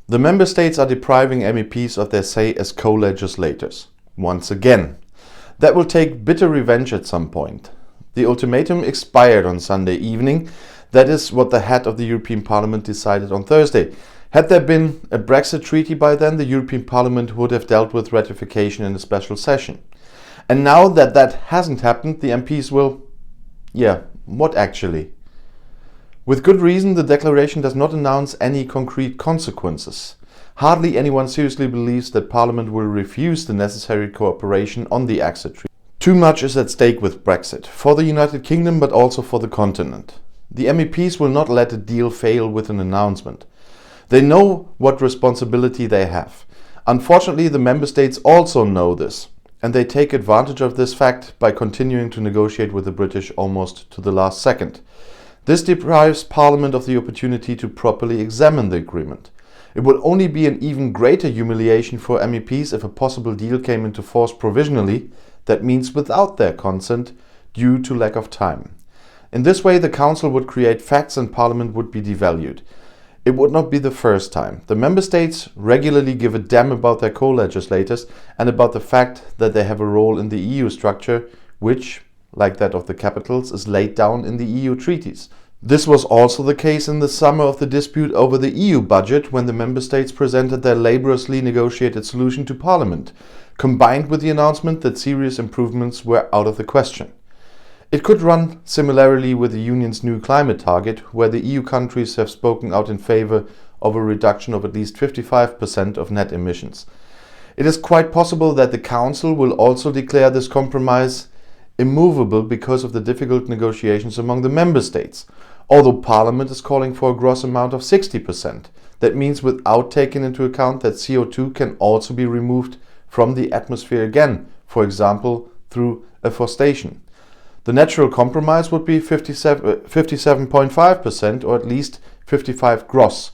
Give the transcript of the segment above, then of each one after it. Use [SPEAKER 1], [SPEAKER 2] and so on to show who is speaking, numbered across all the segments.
[SPEAKER 1] The member states are depriving MEPs of their say as co-legislators. Once again. That will take bitter revenge at some point. The ultimatum expired on Sunday evening. That is what the head of the European Parliament decided on Thursday. Had there been a Brexit treaty by then, the European Parliament would have dealt with ratification in a special session. And now that that hasn't happened, the MPs will... what actually? With good reason, the declaration does not announce any concrete consequences. Hardly anyone seriously believes that Parliament will refuse the necessary cooperation on the exit treaty. Too much is at stake with Brexit, for the United Kingdom but also for the continent. The MEPs will not let a deal fail with an announcement. They know what responsibility they have. Unfortunately, the member states also know this, and they take advantage of this fact by continuing to negotiate with the British almost to the last second. This deprives Parliament of the opportunity to properly examine the agreement. It would only be an even greater humiliation for MEPs if a possible deal came into force provisionally, that means without their consent, due to lack of time. In this way, the Council would create facts and Parliament would be devalued. It would not be the first time. The member states regularly give a damn about their co-legislators and about the fact that they have a role in the EU structure, which, like that of the capitals, is laid down in the EU treaties. This was also the case in the summer of the dispute over the EU budget, when the member states presented their laboriously negotiated solution to Parliament, combined with the announcement that serious improvements were out of the question. It could run similarly with the Union's new climate target, where the EU countries have spoken out in favor of a reduction of at least 55% of net emissions. It is quite possible that the Council will also declare this compromise immovable because of the difficult negotiations among the member states, although Parliament is calling for a gross amount of 60%. That means without taking into account that CO2 can also be removed from the atmosphere again, for example through afforestation. The natural compromise would be 57.5% or at least 55 gross.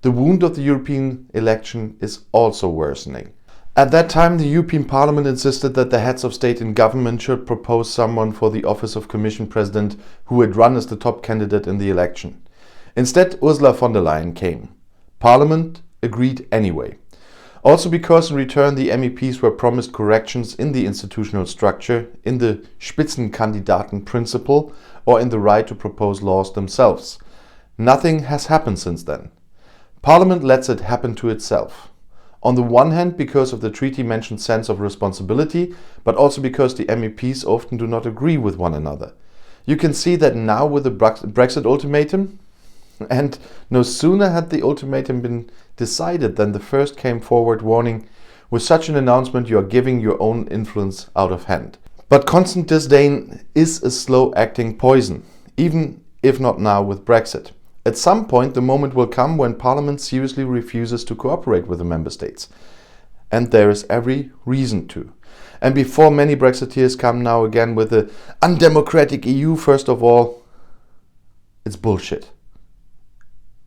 [SPEAKER 1] The wound of the European election is also worsening. At that time, the European Parliament insisted that the heads of state and government should propose someone for the office of Commission President who had run as the top candidate in the election. Instead, Ursula von der Leyen came. Parliament agreed anyway. Also because in return the MEPs were promised corrections in the institutional structure, in the Spitzenkandidaten principle, or in the right to propose laws themselves. Nothing has happened since then. Parliament lets it happen to itself. On the one hand, because of the treaty-mentioned sense of responsibility, but also because the MEPs often do not agree with one another. You can see that now with the Brexit ultimatum, and no sooner had the ultimatum been decided than the first came forward warning, with such an announcement you are giving your own influence out of hand. But constant disdain is a slow-acting poison, even if not now with Brexit. At some point the moment will come when Parliament seriously refuses to cooperate with the member states. And there is every reason to. And before many Brexiteers come now again with the undemocratic EU, first of all, it's bullshit.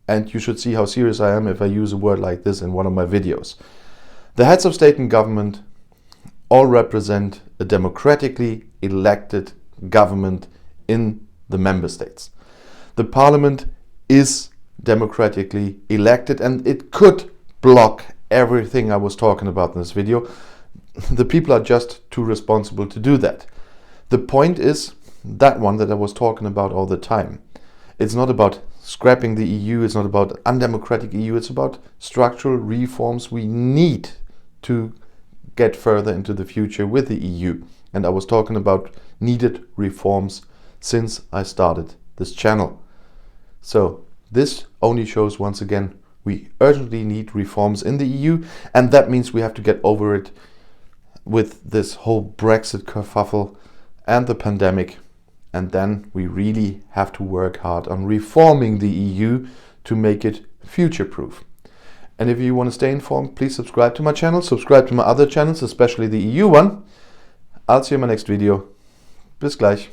[SPEAKER 1] And you should see how serious I am if I use a word like this in one of my videos. The heads of state and government all represent a democratically elected government in the member states. The Parliament is democratically elected and it could block everything I was talking about in this video. The people are just too responsible to do that. The point is that one that I was talking about all the time. It's not about scrapping the EU, it's not about undemocratic EU, it's about structural reforms we need to get further into the future with the EU. And I was talking about needed reforms since I started this channel. So this only shows once again we urgently need reforms in the EU, and that means we have to get over it with this whole Brexit kerfuffle and the pandemic. And then we really have to work hard on reforming the EU to make it future-proof. And if you want to stay informed, please subscribe to my channel, subscribe to my other channels, especially the EU one. I'll see you in my next video. Bis gleich.